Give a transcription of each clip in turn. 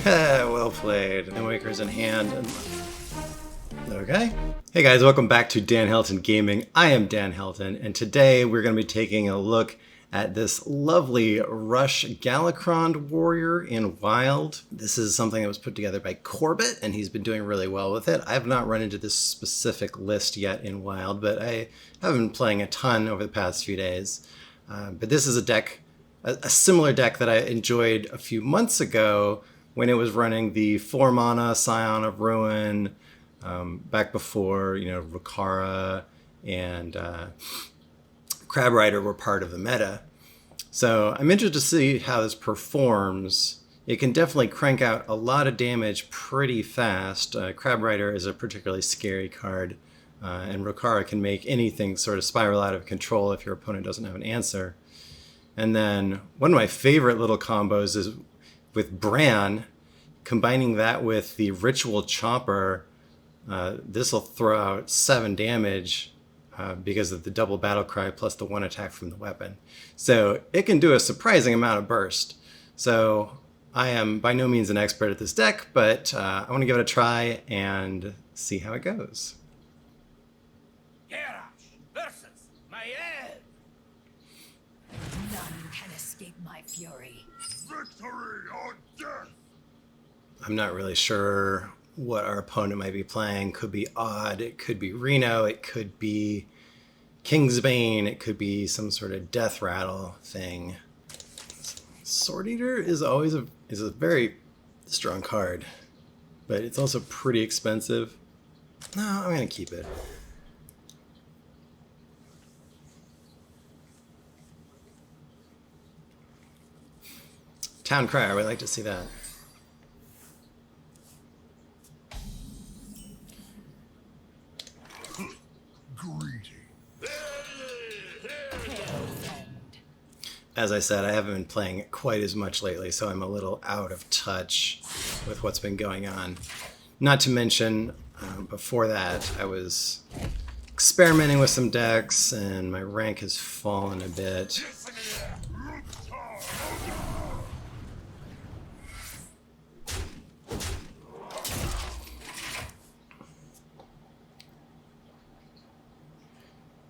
Well played. No Wakers in hand. Okay. Hey guys, welcome back to Dan Helton Gaming. I am Dan Helton, and today we're going to be taking a look at this lovely Rush Galakrond warrior in Wild. This is something that was put together by Corbett, and he's been doing really well with it. I have not run into this specific list yet in Wild, but I have been playing a ton over the past few days. But this is a deck, a similar deck that I enjoyed a few months ago when it was running the 4 mana Scion of Ruin, back before, Rokara and Crabrider were part of the meta. So I'm interested to see how this performs. It can definitely crank out a lot of damage pretty fast. Crabrider is a particularly scary card, and Rokara can make anything sort of spiral out of control if your opponent doesn't have an answer. And then one of my favorite little combos is with Brann, combining that with the Ritual Chopper. This will throw out 7 damage because of the double battle cry plus the 1 attack from the weapon. So it can do a surprising amount of burst. So I am by no means an expert at this deck, but I want to give it a try and see how it goes. Versus Maniac. None can escape my fury. Victory or death. I'm not really sure what our opponent might be playing. Could be Odd, it could be Reno, it could be Kingsbane, it could be some sort of death rattle thing. Sword Eater is always a very strong card, but it's also pretty expensive. No, I'm gonna keep it. Town Crier, we'd like to see that. As I said, I haven't been playing quite as much lately, so I'm a little out of touch with what's been going on. Not to mention, before that, I was experimenting with some decks, and my rank has fallen a bit.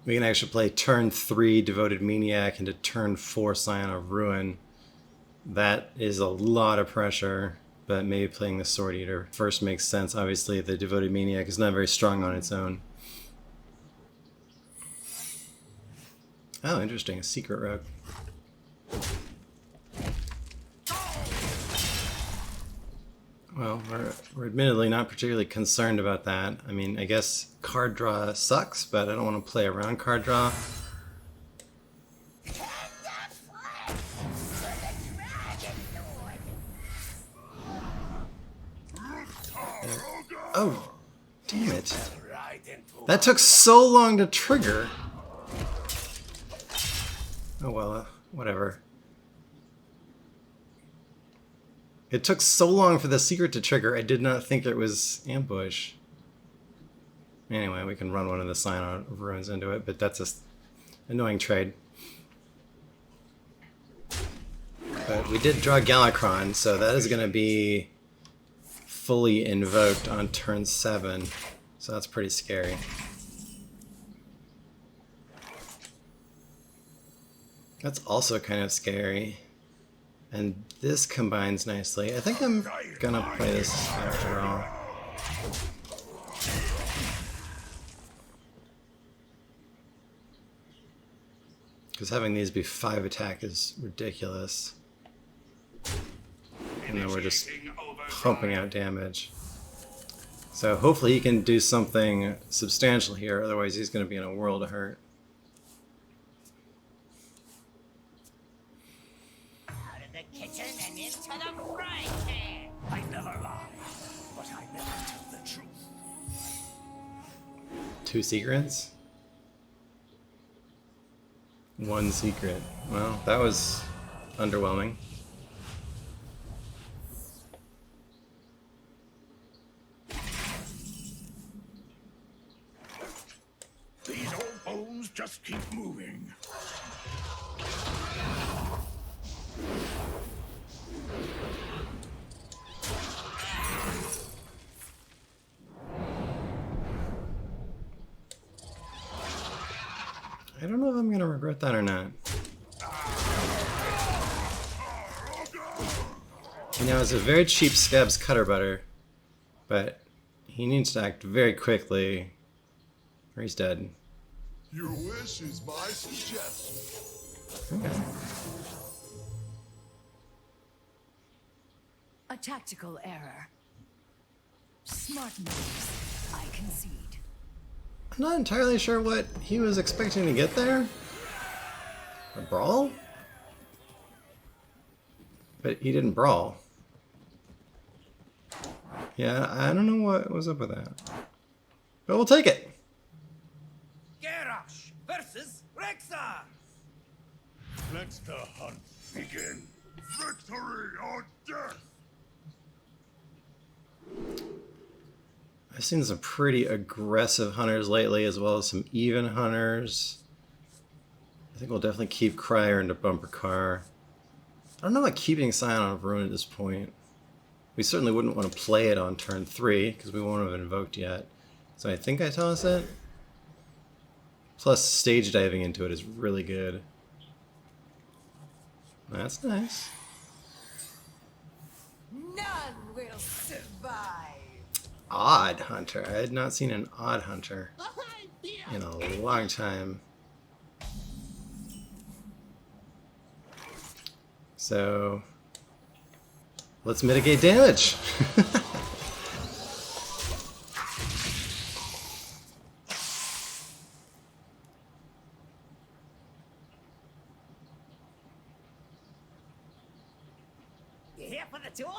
We can actually play turn 3 Devoted Maniac into turn 4 Scion of Ruin. That is a lot of pressure, but maybe playing the Sword Eater first makes sense. Obviously, the Devoted Maniac is not very strong on its own. Oh, interesting. A Secret Rogue. Well, we're admittedly not particularly concerned about that. I mean, I guess card draw sucks, but I don't want to play around card draw. Oh, damn it. That took so long to trigger. Oh well, whatever. It took so long for the secret to trigger, I did not think it was ambush. Anyway, we can run one of the Scion of Ruins into it, but that's an annoying trade. But we did draw Galakrond, so that is going to be fully invoked on turn 7. So that's pretty scary. That's also kind of scary. And this combines nicely. I think I'm gonna play this after all. Because having these be 5 attack is ridiculous. And then we're just pumping out damage. So hopefully he can do something substantial here, otherwise he's gonna be in a world of hurt. Kitchen and into the frying pan. I never lie, but I never tell the truth. 2 secrets? 1 secret. Well, that was underwhelming. These old bones just keep moving. if I'm gonna regret that or not. You know, it's a very cheap Scab's Cutter Butter, but he needs to act very quickly or he's dead. Your wish is my suggestion. Okay. A tactical error. Smart moves, I concede. I'm not entirely sure what he was expecting to get there. A brawl? But he didn't brawl. Yeah, I don't know what was up with that. But we'll take it. Garrosh versus Rexar. Let the hunt begin. Victory or death! I've seen some pretty aggressive hunters lately, as well as some even hunters. I think we'll definitely keep Crier into bumper car. I don't know about keeping Scion of Ruin at this point. We certainly wouldn't want to play it on turn 3, because we won't have invoked yet. So I think I toss it. Plus, stage diving into it is really good. That's nice. None will survive. Odd Hunter. I had not seen an Odd Hunter in a long time. So, let's mitigate damage. You here for the tour?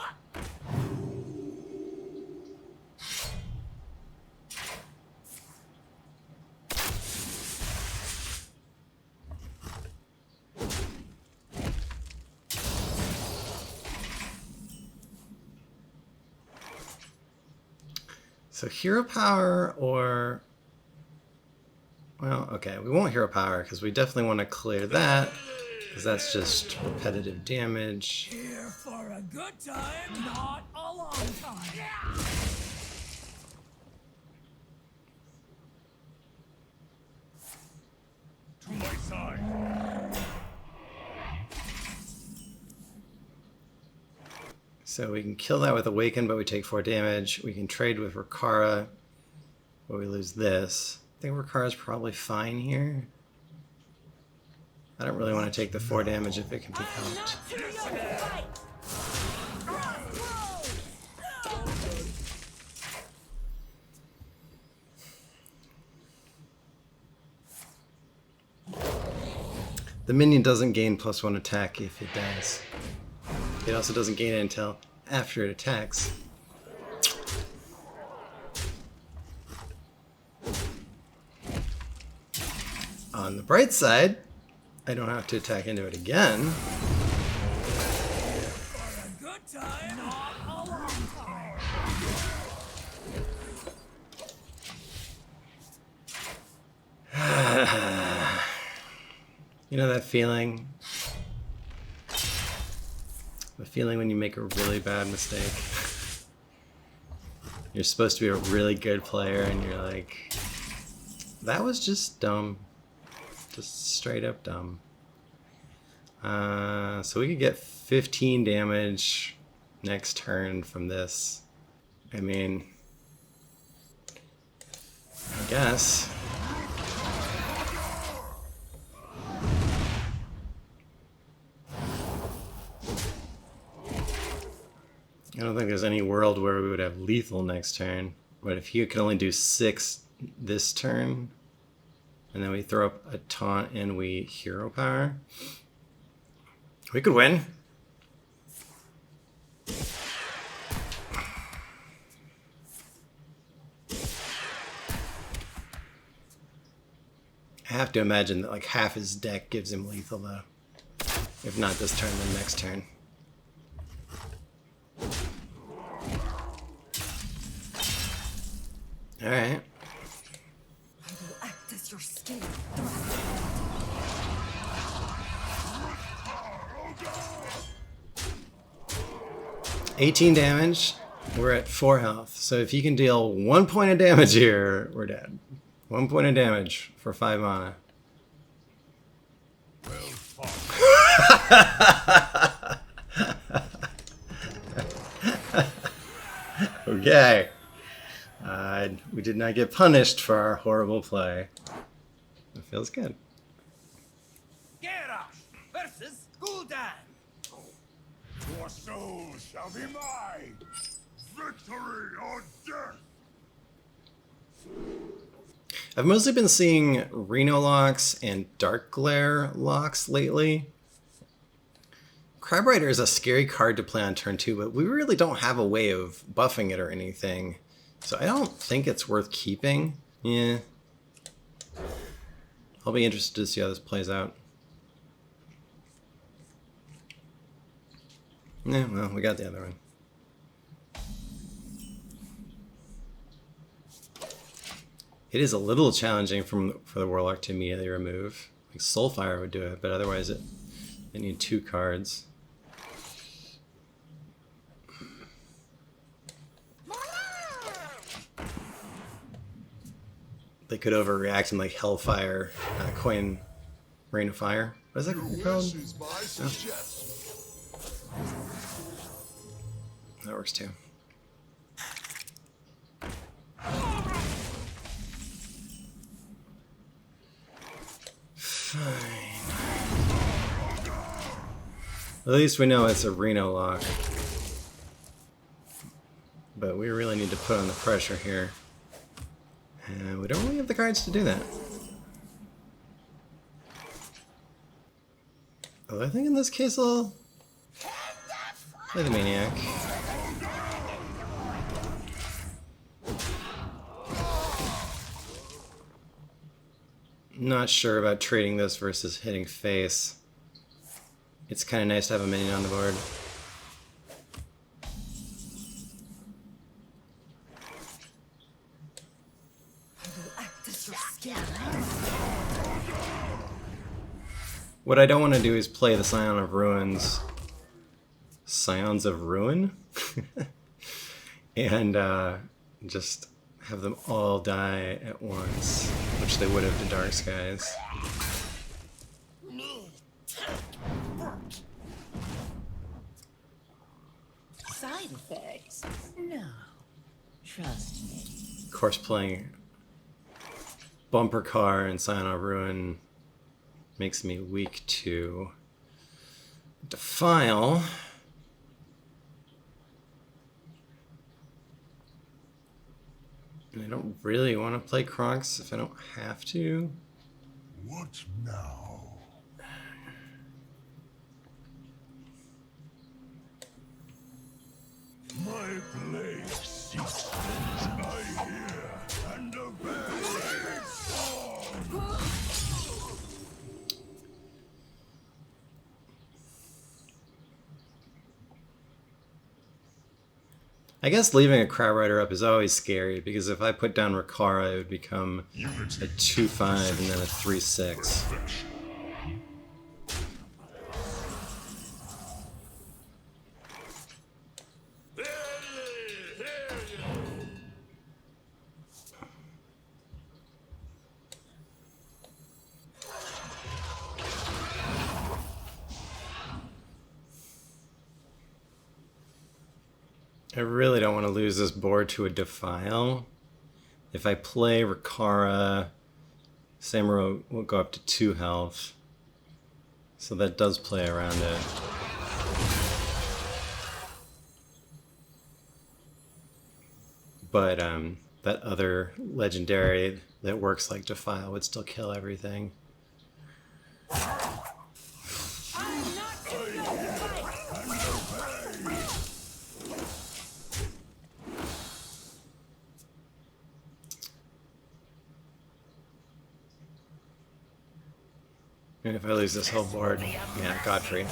So hero power or... Well, okay, we won't hero power because we definitely want to clear that because that's just repetitive damage. Here for a good time, not a long time. To my side. So we can kill that with Awaken, but we take 4 damage. We can trade with Rokara, but we lose this. I think Rokara's probably fine here. I don't really want to take the 4 damage if it can be helped. The minion doesn't gain +1 attack if it dies. It also doesn't gain it until after it attacks. On the bright side, I don't have to attack into it again. For a good time, not a long time. You know that feeling? The feeling when you make a really bad mistake. You're supposed to be a really good player and you're like, that was just dumb. Just straight up dumb. So we could get 15 damage next turn from this. I mean, I guess. I don't think there's any world where we would have lethal next turn. But if he could only do 6 this turn, and then we throw up a taunt and we hero power, we could win. I have to imagine that like half his deck gives him lethal though. If not this turn, then next turn. Alright. I will act as your skin. 18 damage. We're at 4 health. So if you can deal 1 point of damage here, we're dead. 1 point of damage for 5 mana. Okay. We did not get punished for our horrible play. It feels good. Garrosh versus Gul'dan. Your soul shall be mine. Victory or death. I've mostly been seeing Reno locks and Dark Glare locks lately. Crabrider is a scary card to play on turn 2, but we really don't have a way of buffing it or anything. So I don't think it's worth keeping. Yeah. I'll be interested to see how this plays out. Yeah, well, we got the other one. It is a little challenging for the Warlock to immediately remove. Like Soulfire would do it, but otherwise it need 2 cards. They could overreact and like Hellfire, coin Rain of Fire. What is that called? Is my suggestion. That works too. Fine. At least we know it's a Reno lock. But we really need to put on the pressure here. And we don't really have the cards to do that. Although I think in this case I'll play the Maniac. Not sure about trading this versus hitting face. It's kind of nice to have a minion on the board. What I don't want to do is play the Scion of Ruins. Scions of Ruin? And just have them all die at once, which they would have to Dark Skies. Side effects? No. Trust me. Of course, playing Bumper Car and Scion of Ruin makes me weak to Defile. And I don't really want to play Kronx if I don't have to. What now? My blade seeks I hear and obey. I guess leaving a Crabrider up is always scary, because if I put down Rokara, it would become a 2/5 and then a 3/6. I really don't want to lose this board to a Defile. If I play Rokara, Samuro will go up to 2 health. So that does play around it. But that other legendary that works like Defile would still kill everything. And if I lose this whole board, yeah, Godfrey.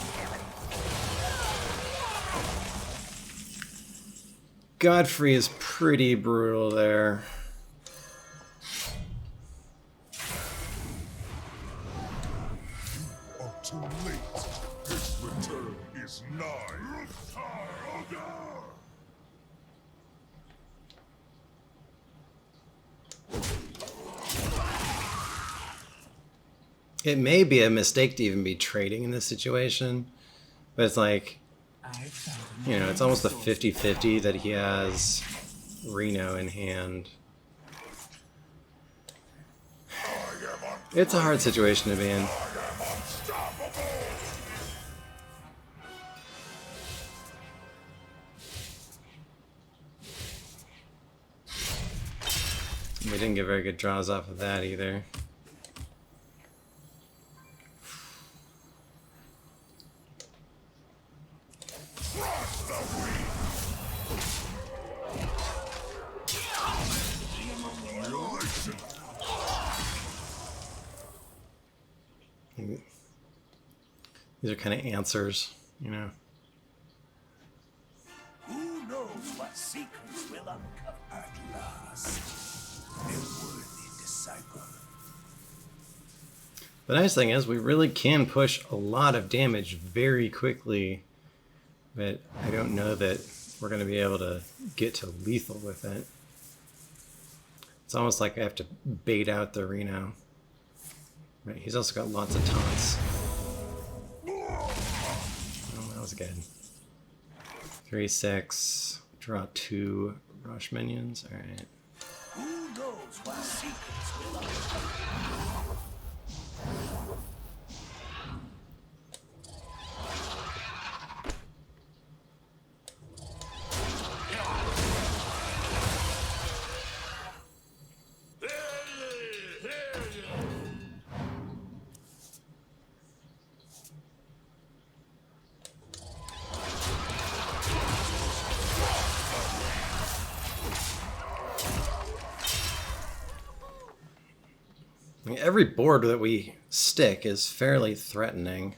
Godfrey is pretty brutal there. Oh, too late. His return is nigh. It may be a mistake to even be trading in this situation, but it's like, you know, it's almost a 50-50 that he has Reno in hand. It's a hard situation to be in. We didn't get very good draws off of that either. These are kind of answers, you know. Who knows what secrets will uncover at last? A worthy disciple. The nice thing is we really can push a lot of damage very quickly, but I don't know that we're going to be able to get to lethal with it. It's almost like I have to bait out the Reno. Right, he's also got lots of taunts. Oh, that was good. 3-6. Draw 2 rush minions. Alright. Who knows what secrets will uncover? I mean, every board that we stick is fairly threatening.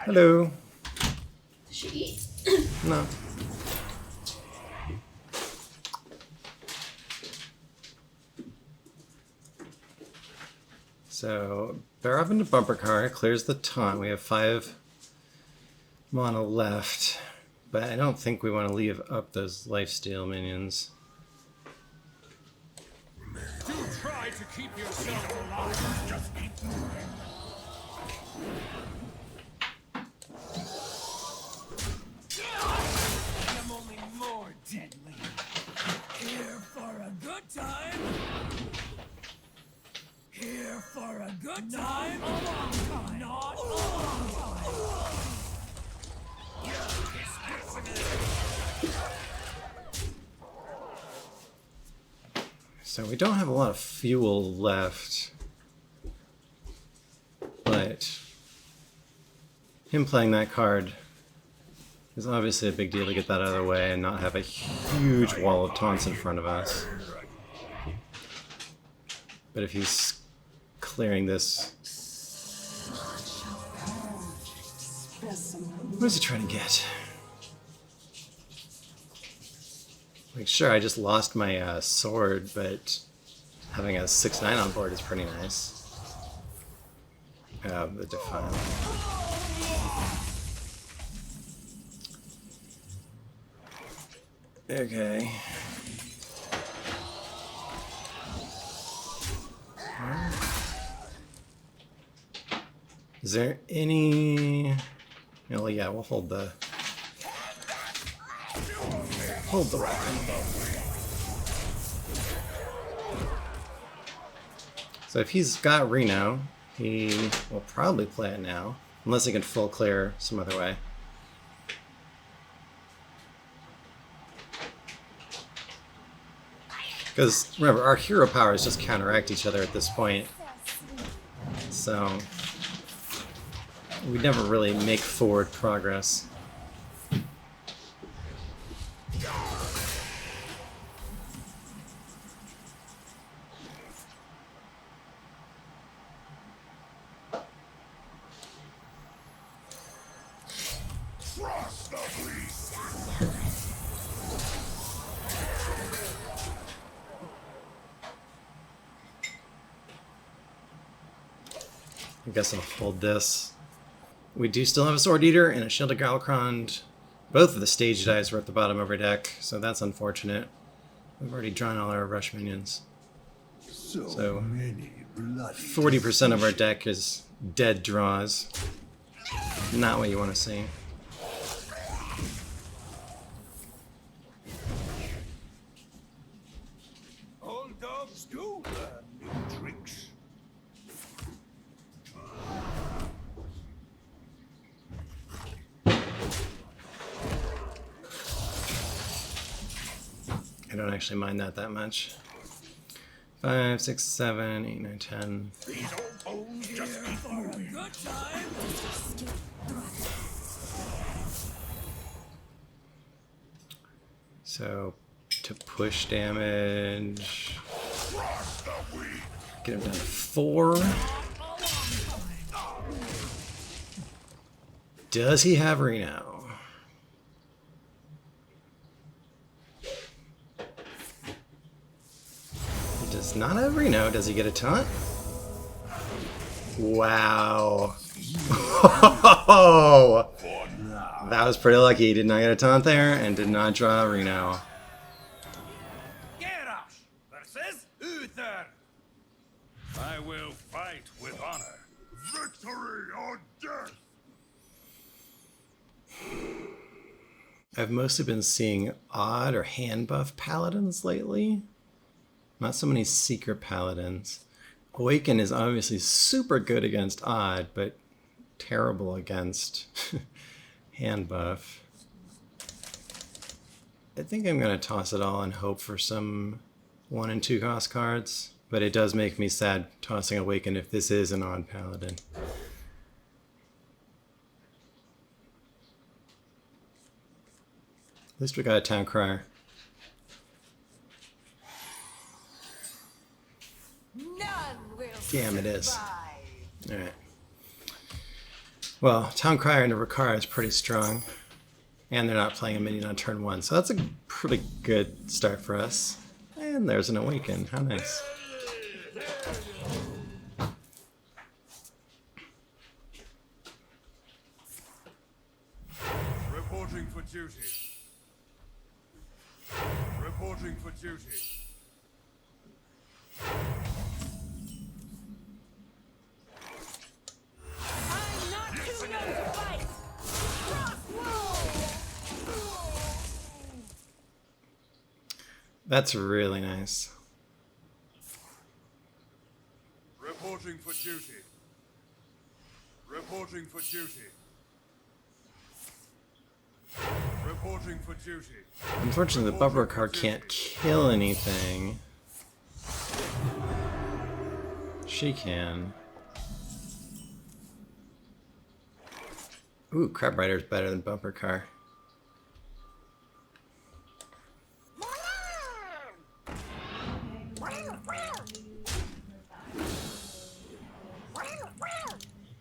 Hello. Does she eat? No. So, Barov into bumper car clears the taunt. We have 5 mana left, but I don't think we want to leave up those lifesteal minions. Do try to keep yourself alive. Just keep moving. I am only more deadly. Here for a good time. Here for a good time. Not a long time. Not a long time. So we don't have a lot of fuel left, but him playing that card is obviously a big deal to get that out of the way and not have a huge wall of taunts in front of us. But if he's clearing this... What is he trying to get? Like, sure, I just lost my sword, but having a 6/9 on board is pretty nice. The Defile. Okay. Is there any... Oh, yeah, we'll hold the... Hold the weapon. So if he's got Reno, he will probably play it now, unless he can full clear some other way. Because remember, our hero powers just counteract each other at this point, so we never really make forward progress. I guess I'll hold this. We do still have a Sword Eater and a Shield of Galakrond Both of the stage dives were at the bottom of our deck, so that's unfortunate. We've already drawn all our rush minions. So Many bloody 40% of our deck is dead draws. Not what you want to see. Old dogs do learn new tricks. I don't actually mind that much. 5, 6, 7, 8, 9, 10. These old bones just keep moving. Good time. So, to push damage. Get him down to 4. Does he have Reno? He does not have Reno. Does he get a taunt? Wow. That was pretty lucky. He did not get a taunt there and did not draw Reno. Garrosh versus Uther. I will fight with honor. Victory or death. I've mostly been seeing odd or hand buff paladins lately. Not so many secret paladins. Awaken is obviously super good against odd, but terrible against hand buff. I think I'm going to toss it all and hope for some 1 and 2 cost cards, but it does make me sad tossing Awaken if this is an odd paladin. At least we got a town crier. None will Damn, it is. survive. Alright. Well, town crier into Rokara is pretty strong. And they're not playing a minion on turn 1, so that's a pretty good start for us. And there's an Awaken. How nice. Reporting for duty. Reporting for duty. I'm not too young to fight. Crossroads. That's really nice. Reporting for duty. Reporting for duty. Reporting for duty. Unfortunately, the bumper card can't kill anything. She can. Ooh, Crabrider is better than bumper car.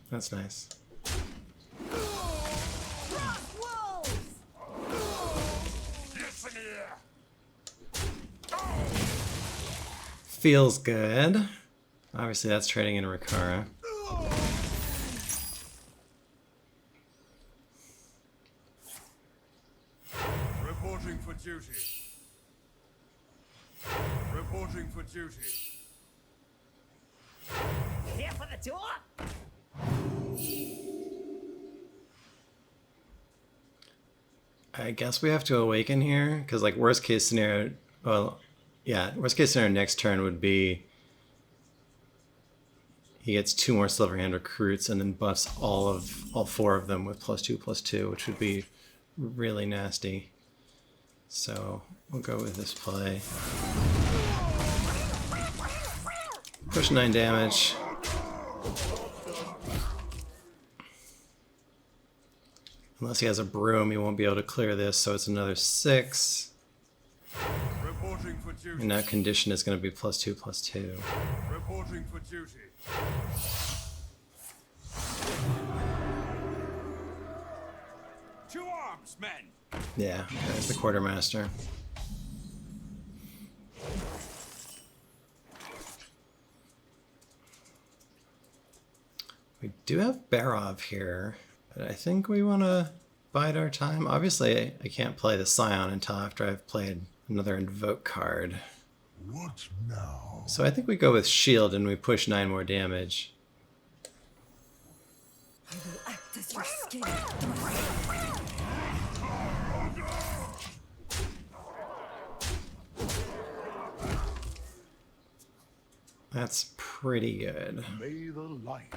That's nice. Crossroads. Listen here. Feels good. Obviously, that's trading in Rokara. Reporting for duty. Reporting for duty. Here for the door? I guess we have to Awaken here, because like worst case scenario, well, yeah, worst case scenario next turn would be he gets 2 more Silverhand recruits and then buffs all 4 of them with +2/+2, which would be really nasty. So we'll go with this play. Push 9 damage. Unless he has a broom, he won't be able to clear this, so it's another 6. Reporting for duty. And that condition is going to be +2/+2. Reporting for duty. To arms, men. Yeah, there's the quartermaster. We do have Barov here, but I think we want to bide our time. Obviously, I can't play the Scion until after I've played another Invoke card. What now? So I think we go with Shield and we push 9 more damage. I will act as your skin. That's pretty good. May the light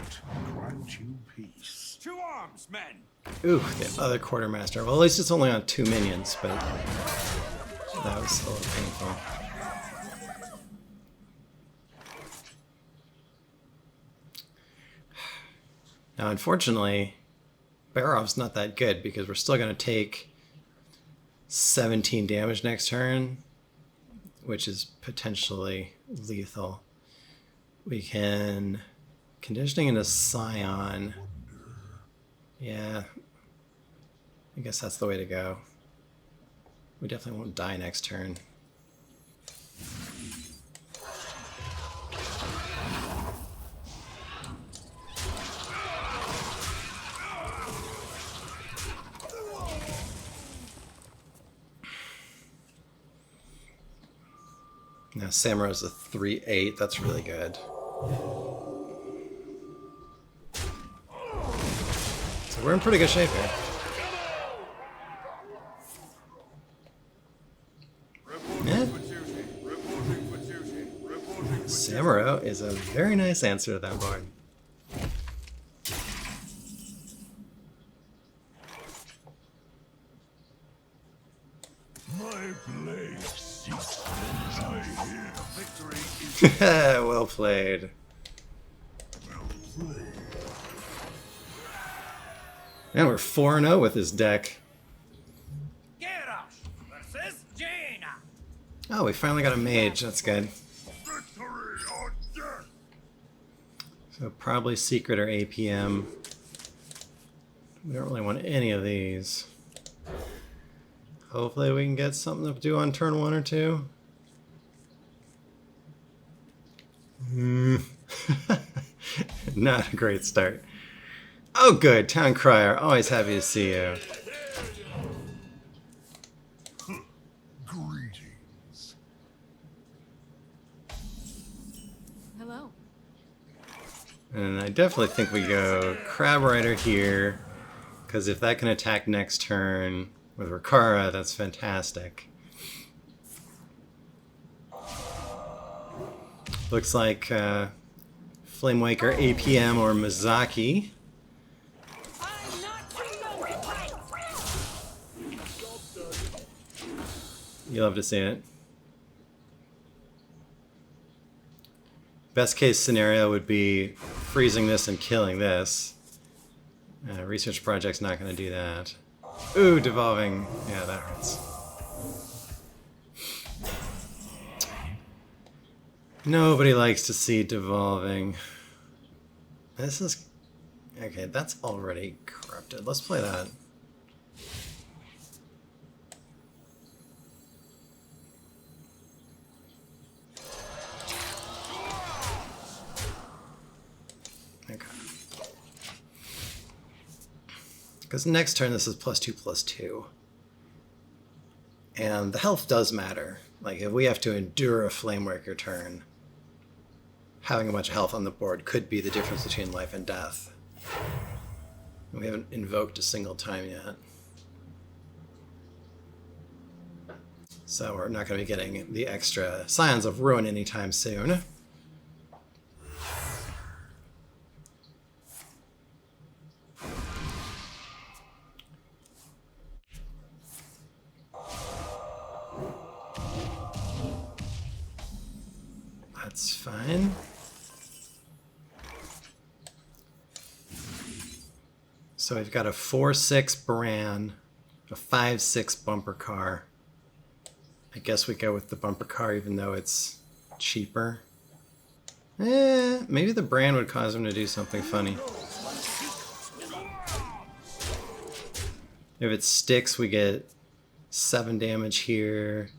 grant you peace. To arms, men! Ooh, the other Quartermaster. Well, at least it's only on 2 minions, but that was a little painful. Now, unfortunately, Barov's not that good because we're still going to take 17 damage next turn, which is potentially lethal. We can conditioning into Scion. Yeah, I guess that's the way to go. We definitely won't die next turn. Now Samuro's a 3/8, that's really good. So we're in pretty good shape here. Yeah. Samuro is a very nice answer to that board. My blade seeks I hear victory is Well played. And we're 4-0 with this deck. Garrosh versus Jaina. Oh, we finally got a mage. That's good. victory or death. So probably Secret or APM. We don't really want any of these. Hopefully we can get something to do on turn 1 or 2. Not a great start. Oh good, Town Crier. Always happy to see you. Greetings. Hello. And I definitely think we go Crabrider here, because if that can attack next turn with Rokara, that's fantastic. Looks like Flamewaker, APM, or Mizaki. I'm not too young to fight. You love to see it. Best case scenario would be freezing this and killing this. Research Project's not going to do that. Ooh, devolving. Yeah, that hurts. Nobody likes to see devolving. This is... Okay, that's already corrupted. Let's play that. Okay. Because next turn this is +2/+2. And the health does matter. Like, if we have to endure a Flamewaker turn, having a bunch of health on the board could be the difference between life and death. We haven't invoked a single time yet. So we're not going to be getting the extra Scions of Ruin anytime soon. That's fine. So we've got a 4/6 Brann, a 5/6 bumper car. I guess we go with the bumper car even though it's cheaper. Maybe the Brann would cause him to do something funny. If it sticks, we get 7 damage here.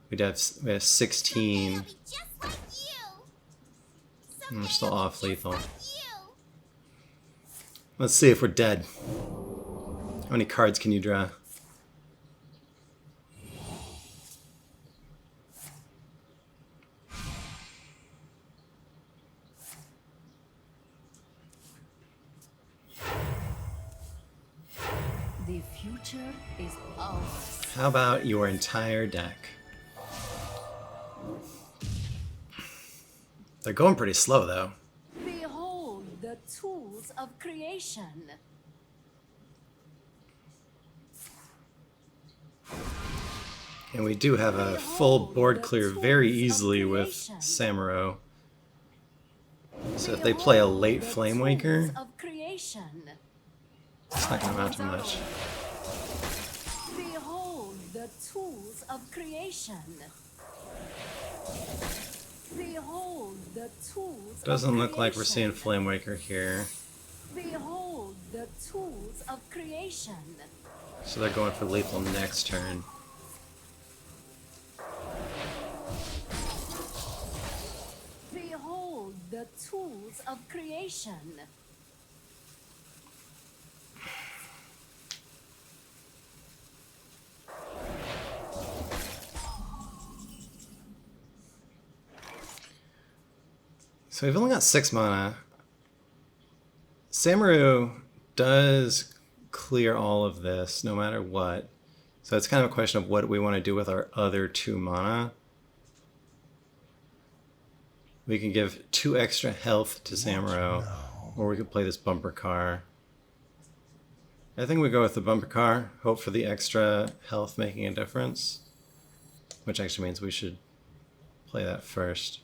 We have 16. They'll be just like you. And we're still Someday off they'll be just lethal. like you. Let's see if we're dead. How many cards can you draw? The future is ours. How about your entire deck? They're going pretty slow though. Behold the tools of creation. And we do have a full board clear very easily with Samuro. So if they play a late Flame Waker, it's not going to amount to much. Behold the tools of creation. Behold the tools Doesn't look like we're seeing Flame Waker here. Behold the tools of creation. So they're going for lethal next turn. Behold the tools of creation. So we've only got 6 mana. Samuro does clear all of this no matter what. So it's kind of a question of what we want to do with our other 2 mana. We can give 2 extra health to Samuro, or we could play this bumper car. I think we go with the bumper car, hope for the extra health making a difference, which actually means we should play that first.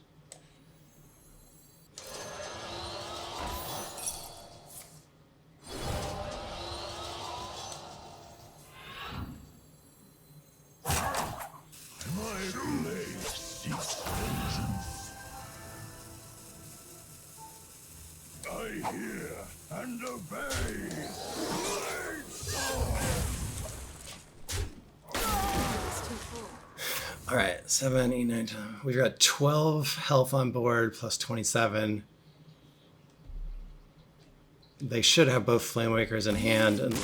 I hear and obey. Alright, 7, 8, 9, 10. We've got 12 health on board plus 27. They should have both Flame Wakers in hand. And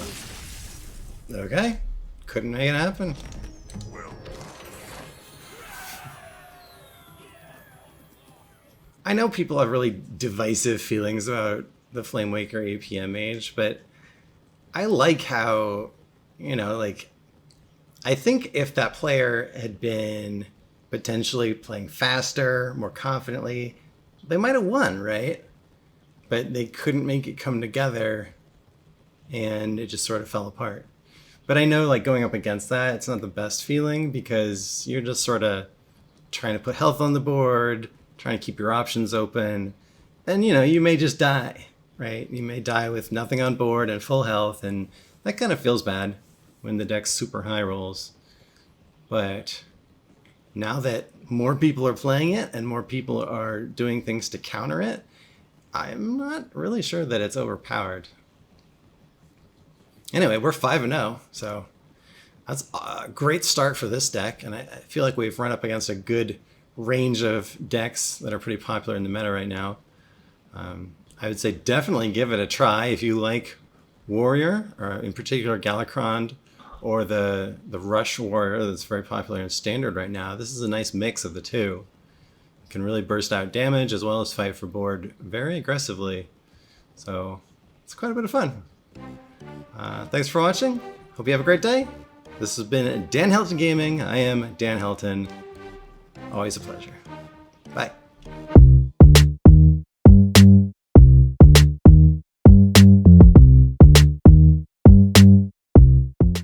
okay, couldn't make it happen. Well, I know people have really divisive feelings about the Flame Waker APM Mage, but I like how, you know, like, I think if that player had been potentially playing faster, more confidently, they might have won, right? But they couldn't make it come together, and it just sort of fell apart. But I know, like, going up against that, it's not the best feeling, because you're just sort of trying to put health on the board, trying to keep your options open, and, you know, you may just die, right? You may die with nothing on board and full health, and that kind of feels bad when the deck's super high rolls. But now that more people are playing it and more people are doing things to counter it, I'm not really sure that it's overpowered. Anyway, we're 5-0, so that's a great start for this deck, and I feel like we've run up against a good range of decks that are pretty popular in the meta right now. I would say definitely give it a try if you like Warrior, or in particular Galakrond, or the Rush Warrior that's very popular in Standard right now. This is a nice mix of the two. It can really burst out damage as well as fight for board very aggressively. So it's quite a bit of fun. Thanks for watching. Hope you have a great day. This has been Dan Helton Gaming. I am Dan Helton. Always a pleasure. Bye.